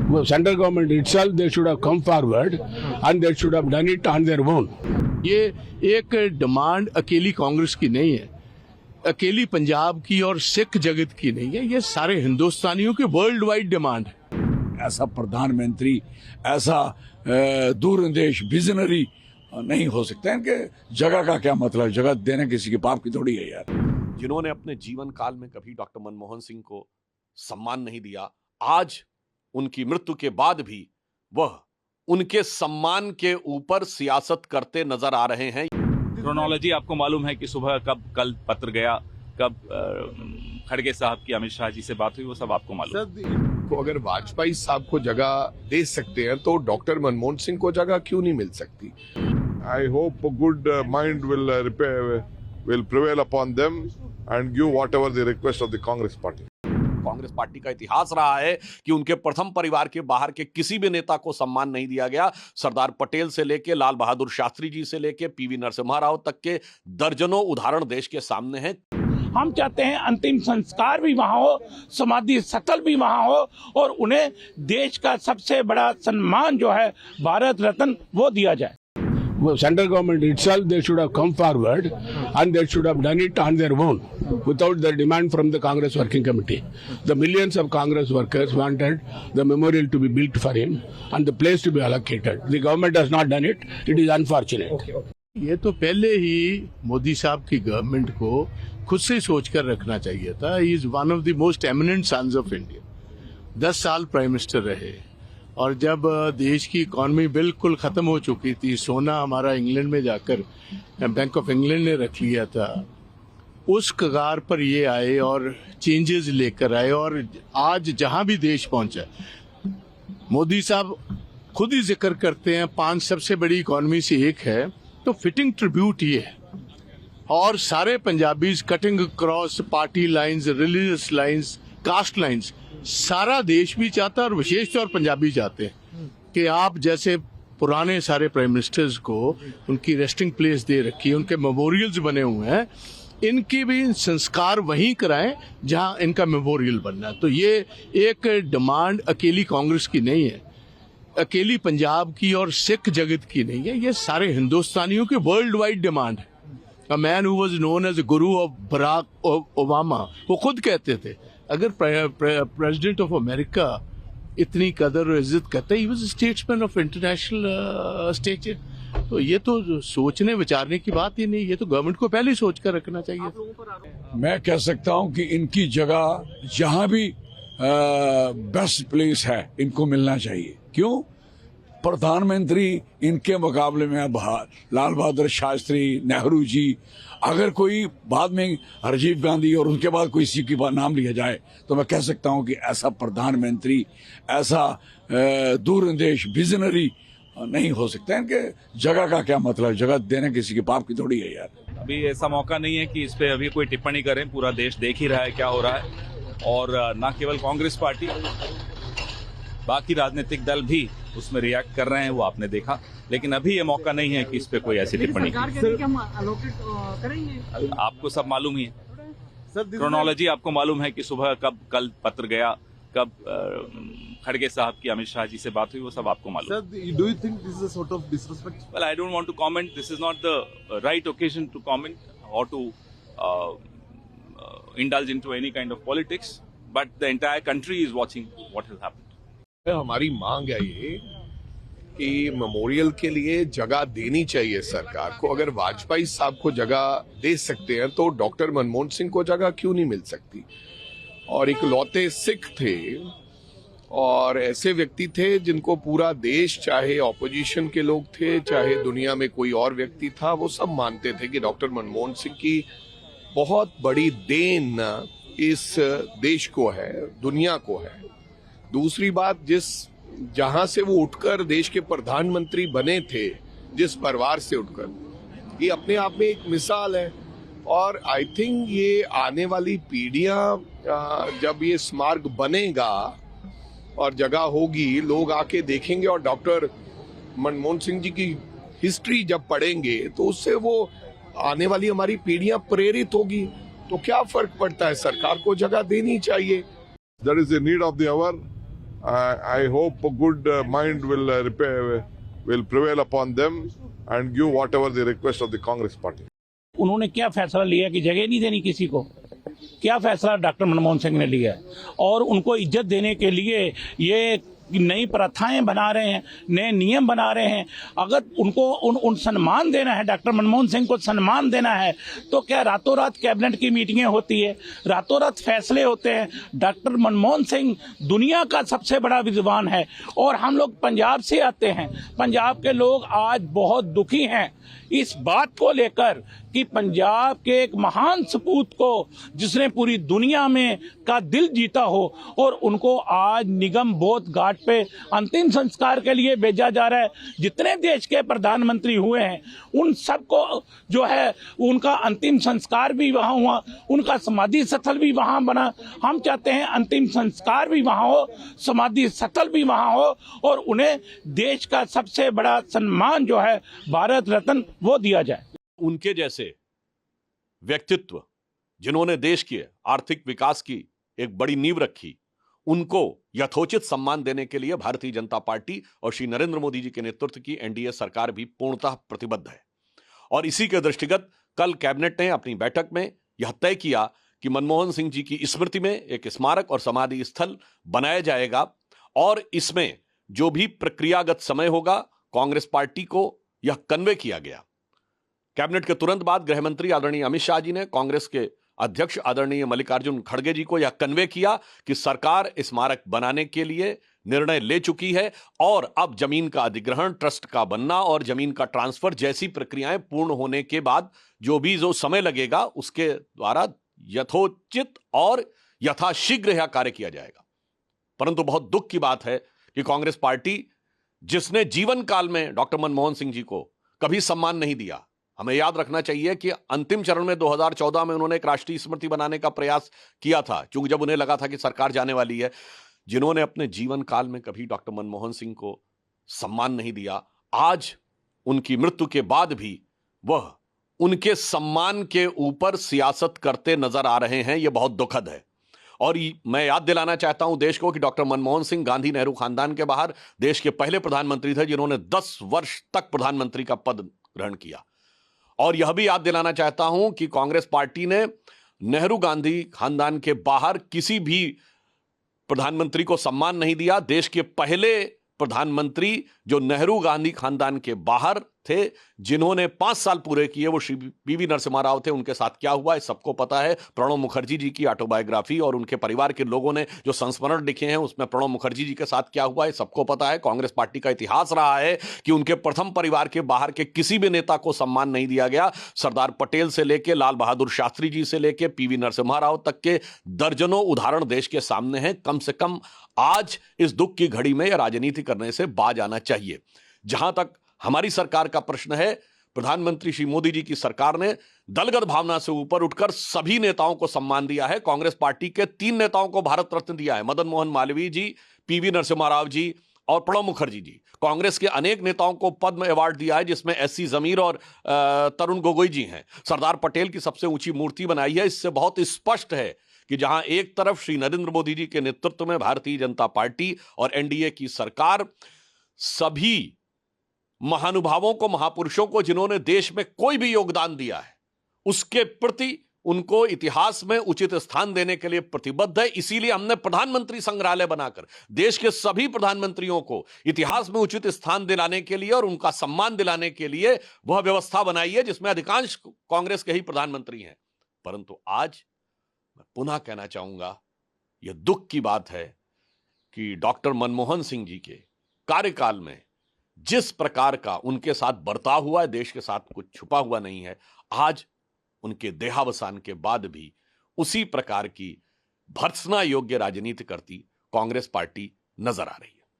Well, central government itself, they should have come forward and they should have done it on their own. ये एक demand अकेली कांग्रेस की नहीं है, अकेली पंजाब की और सिख जगत की नहीं है, ये सारे हिंदुस्तानियों की वर्ल्ड वाइड डिमांड है। ऐसा प्रधानमंत्री, ऐसा दूरंदेश विजनरी नहीं हो सकता। इनके जगह का क्या मतलब? जगह देना किसी के पाप की थोड़ी है यार। जिन्होंने अपने जीवन काल में कभी डॉक्टर मनमोहन सिंह को सम्मान नहीं दिया, आज उनकी मृत्यु के बाद भी वह उनके सम्मान के ऊपर सियासत करते नजर आ रहे हैं। क्रोनोलॉजी आपको मालूम है कि सुबह कब कल पत्र गया, कब खड़गे साहब की अमित शाह जी से बात हुई, वो सब आपको मालूम है। को अगर वाजपेयी साहब को जगह दे सकते हैं तो डॉक्टर मनमोहन सिंह को जगह क्यों नहीं मिल सकती? I hope a good mind will prevail upon them and give whatever the request of the Congress party. Congress party का इतिहास रहा है कि उनके प्रथम परिवार के बाहर के किसी भी नेता को सम्मान नहीं दिया गया। सरदार पटेल से लेके लाल बहादुर शास्त्री जी से लेके पीवी नरसिम्हा राव तक के दर्जनों उदाहरण देश के सामने हैं। हम चाहते हैं अंतिम संस्कार भी वहां हो, समाधि स्थल भी वहां हो और उन्हें देश का सबसे बड़ा सम्मान जो है भारत रत्न वो दिया जाए। Well, central government itself, they should have come forward and they should have done it on their own without the demand from the Congress Working Committee. The millions of Congress workers wanted the memorial to be built for him and the place to be allocated. The government has not done it. It is unfortunate. ये तो पहले ही मोदी साहब की government को खुद से सोच कर रखना चाहिए था। He is one of the most eminent sons of India. 10 साल प्राइम मिनिस्टर रहे और जब देश की इकॉनमी बिल्कुल खत्म हो चुकी थी, सोना हमारा इंग्लैंड में जाकर बैंक ऑफ इंग्लैंड ने रख लिया था, उस कगार पर ये आए और चेंजेस लेकर आए और आज जहां भी देश पहुंचा, मोदी साहब खुद ही जिक्र करते हैं 5 सबसे बड़ी इकॉनमी से एक है, तो फिटिंग ट्रिब्यूट ये है। और सारे Punjabis cutting cross party lines, religious lines, caste lines, सारा देश भी चाहता है और विशेष तौर पंजाबी चाहते हैं कि आप जैसे पुराने सारे प्राइम मिनिस्टर्स को उनकी रेस्टिंग प्लेस दे रखी है, उनके मेमोरियल्स बने हुए हैं, इनकी भी संस्कार वहीं कराएं जहां इनका मेमोरियल बनना है। तो ये एक डिमांड अकेली कांग्रेस की नहीं है, अकेली पंजाब की और सिख जगत की नहीं है, ये सारे हिंदुस्तानियों की वर्ल्ड वाइड डिमांड है। A man who was known as a guru of Barack Obama, वो खुद कहते थे अगर प्रेसिडेंट ऑफ अमेरिका इतनी कदर और इज्जत करता है, he was a statesman of international stature। तो ये तो सोचने विचारने की बात ही नहीं, ये तो गवर्नमेंट को पहले ही सोच कर रखना चाहिए। मैं कह सकता हूं कि इनकी जगह जहां भी बेस्ट प्लेस है इनको मिलना चाहिए। क्यों? प्रधानमंत्री इनके मुकाबले में अब लाल बहादुर शास्त्री, नेहरू जी, अगर कोई बाद में राजीव गांधी और उनके बाद कोई किसी का नाम लिया जाए तो मैं कह सकता हूं कि ऐसा प्रधानमंत्री, ऐसा दूरंदेश विजनरी नहीं हो सकता। इनके जगह का क्या मतलब? जगह देना किसी के पाप की थोड़ी है यार। अभी ऐसा मौका नहीं है कि इस पे अभी कोई टिप्पणी करें, पूरा देश देख ही रहा है क्या हो रहा है और न केवल कांग्रेस पार्टी, बाकी राजनीतिक दल भी उसमें रिएक्ट कर रहे हैं, वो आपने देखा। लेकिन अभी ये मौका नहीं है कि इस पे कोई ऐसी टिप्पणी करें। आपको सब मालूम ही है। क्रोनोलॉजी आपको मालूम है कि सुबह कब कल पत्र गया, कब खड़गे साहब की अमित शाह जी से बात हुई, वो सब आपको मालूम है। Do you think this is a sort of disrespect? Well, I don't want to comment. This is not the right occasion to comment or to indulge into any kind of politics. But the entire country is watching what has happened. हमारी मांग है ये कि memorial के लिए जगह देनी चाहिए सरकार को। अगर वाजपेयी साहब को जगह दे सकते हैं तो डॉक्टर मनमोहन सिंह को जगह क्यों नहीं मिल सकती? और इकलौते सिख थे और ऐसे व्यक्ति थे जिनको पूरा देश, चाहे ऑपोजिशन के लोग थे, चाहे दुनिया में कोई और व्यक्ति था, वो सब मानते थे कि डॉक्टर मनमोहन सिंह की बहुत बड़ी देन इस देश को है, दुनिया को है। दूसरी बात, जहां से वो उठकर देश के प्रधानमंत्री बने थे, जिस परिवार से उठकर, ये अपने आप में एक मिसाल है। और आई थिंक ये आने वाली पीढ़ियां जब ये स्मारक बनेगा और जगह होगी, लोग आके देखेंगे और डॉक्टर मनमोहन सिंह जी की हिस्ट्री जब पढ़ेंगे तो उससे वो आने वाली हमारी पीढ़ियां प्रेरित होगी। तो क्या फर्क पड़ता है, सरकार को जगह देनी चाहिए। That is the need of the hour I hope a good mind will prevail upon them and give whatever the request of the Congress party. उन्होंने क्या फैसला लिया कि जगह नहीं देनी किसी को? क्या फैसला डॉक्टर मनमोहन सिंह ने लिया है? और उनको इज्जत देने के लिए ये नई प्रथाएं बना रहे हैं, नए नियम बना रहे हैं। अगर उनको उन सम्मान देना है, डॉक्टर मनमोहन सिंह को सम्मान देना है, तो क्या रातों रात कैबिनेट की मीटिंगें होती है, रातों रात फैसले होते हैं? डॉक्टर मनमोहन सिंह दुनिया का सबसे बड़ा विद्वान है और हम लोग पंजाब से आते हैं। पंजाब के लोग आज बहुत दुखी हैं इस बात को लेकर कि पंजाब के एक महान सपूत को जिसने पूरी दुनिया में का दिल जीता हो और उनको आज निगम बोध घाट पे अंतिम संस्कार के लिए भेजा जा रहा है। जितने देश के प्रधानमंत्री हुए हैं उन सबको जो है उनका अंतिम संस्कार भी वहां हुआ, उनका समाधि स्थल भी वहां बना। हम चाहते हैं अंतिम संस्कार भी वहां हो, समाधि स्थल भी वहां हो और उन्हें देश का सबसे बड़ा सम्मान जो है भारत रत्न वो दिया जाए। उनके जैसे व्यक्तित्व जिन्होंने देश के आर्थिक विकास की एक बड़ी नींव रखी, उनको यथोचित सम्मान देने के लिए भारतीय जनता पार्टी और श्री नरेंद्र मोदी जी के नेतृत्व की एनडीए सरकार भी पूर्णतः प्रतिबद्ध है। और इसी के दृष्टिगत कल कैबिनेट ने अपनी बैठक में यह तय किया कि मनमोहन सिंह जी की स्मृति में एक स्मारक और समाधि स्थल बनाया जाएगा और इसमें जो भी प्रक्रियागत समय होगा कांग्रेस पार्टी को यह कन्वे किया गया। कैबिनेट के तुरंत बाद गृह मंत्री आदरणीय अमित शाह जी ने कांग्रेस के अध्यक्ष आदरणीय मल्लिकार्जुन खड़गे जी को यह कन्वे किया कि सरकार स्मारक बनाने के लिए निर्णय ले चुकी है और अब जमीन का अधिग्रहण, ट्रस्ट का बनना और जमीन का ट्रांसफर जैसी प्रक्रियाएं पूर्ण होने के बाद जो समय लगेगा उसके द्वारा यथोचित और यथाशीघ्र यह कार्य किया जाएगा। परंतु बहुत दुख की बात है कि कांग्रेस पार्टी जिसने जीवन काल में डॉक्टर मनमोहन सिंह जी को कभी सम्मान नहीं दिया, हमें याद रखना चाहिए कि अंतिम चरण में 2014 में उन्होंने एक राष्ट्रीय स्मृति बनाने का प्रयास किया था, क्योंकि जब उन्हें लगा था कि सरकार जाने वाली है। जिन्होंने अपने जीवन काल में कभी डॉक्टर मनमोहन सिंह को सम्मान नहीं दिया, आज उनकी मृत्यु के बाद भी वह उनके सम्मान के ऊपर सियासत करते नजर आ रहे हैं। यह बहुत दुखद है। और मैं याद दिलाना चाहता हूं देश को कि डॉक्टर मनमोहन सिंह गांधी नेहरू खानदान के बाहर देश के पहले प्रधानमंत्री थे जिन्होंने 10 वर्ष तक प्रधानमंत्री का पद ग्रहण किया। और यह भी याद दिलाना चाहता हूं कि कांग्रेस पार्टी ने नेहरू गांधी खानदान के बाहर किसी भी प्रधानमंत्री को सम्मान नहीं दिया। देश के पहले प्रधानमंत्री जो नेहरू गांधी खानदान के बाहर थे, जिन्होंने 5 साल पूरे किए, वो श्री पीवी नरसिम्हा राव थे। उनके साथ क्या हुआ है सबको पता है। प्रणब मुखर्जी जी की ऑटोबायोग्राफी और उनके परिवार के लोगों ने जो संस्मरण लिखे हैं उसमें प्रणब मुखर्जी जी के साथ क्या हुआ है सबको पता है। कांग्रेस पार्टी का इतिहास रहा है कि उनके प्रथम परिवार के बाहर के किसी भी नेता को सम्मान नहीं दिया गया। सरदार पटेल से लेकर लाल बहादुर शास्त्री जी से लेकर पीवी नरसिम्हा राव तक के दर्जनों उदाहरण देश के सामने हैं। कम से कम आज इस दुख की घड़ी में राजनीति करने से बाज आना चाहिए। जहां तक हमारी सरकार का प्रश्न है, प्रधानमंत्री श्री मोदी जी की सरकार ने दलगत भावना से ऊपर उठकर सभी नेताओं को सम्मान दिया है। कांग्रेस पार्टी के 3 नेताओं को भारत रत्न दिया है, मदन मोहन मालवीय जी, पीवी नरसिम्हा राव जी और प्रणब मुखर्जी जी। कांग्रेस के अनेक नेताओं को पद्म अवार्ड दिया है, जिसमें एससी जमीर और तरुण गोगोई जी हैं। सरदार पटेल की सबसे ऊंची मूर्ति बनाई है। इससे बहुत स्पष्ट है कि जहां एक तरफ श्री नरेंद्र मोदी जी के नेतृत्व में भारतीय जनता पार्टी और एनडीए की सरकार सभी महानुभावों को, महापुरुषों को जिन्होंने देश में कोई भी योगदान दिया है, उसके प्रति उनको इतिहास में उचित स्थान देने के लिए प्रतिबद्ध है। इसीलिए हमने प्रधानमंत्री संग्रहालय बनाकर देश के सभी प्रधानमंत्रियों को इतिहास में उचित स्थान दिलाने के लिए और उनका सम्मान दिलाने के लिए वह व्यवस्था बनाई है जिसमें अधिकांश कांग्रेस के ही प्रधानमंत्री हैं। परंतु आज मैं पुनः कहना चाहूंगा, यह दुख की बात है कि डॉक्टर मनमोहन सिंह जी के कार्यकाल में जिस प्रकार का उनके साथ बर्ताव हुआ है, देश के साथ कुछ छुपा हुआ नहीं है। आज उनके देहावसान के बाद भी उसी प्रकार की भर्त्सना योग्य राजनीति करती कांग्रेस पार्टी नजर आ रही है।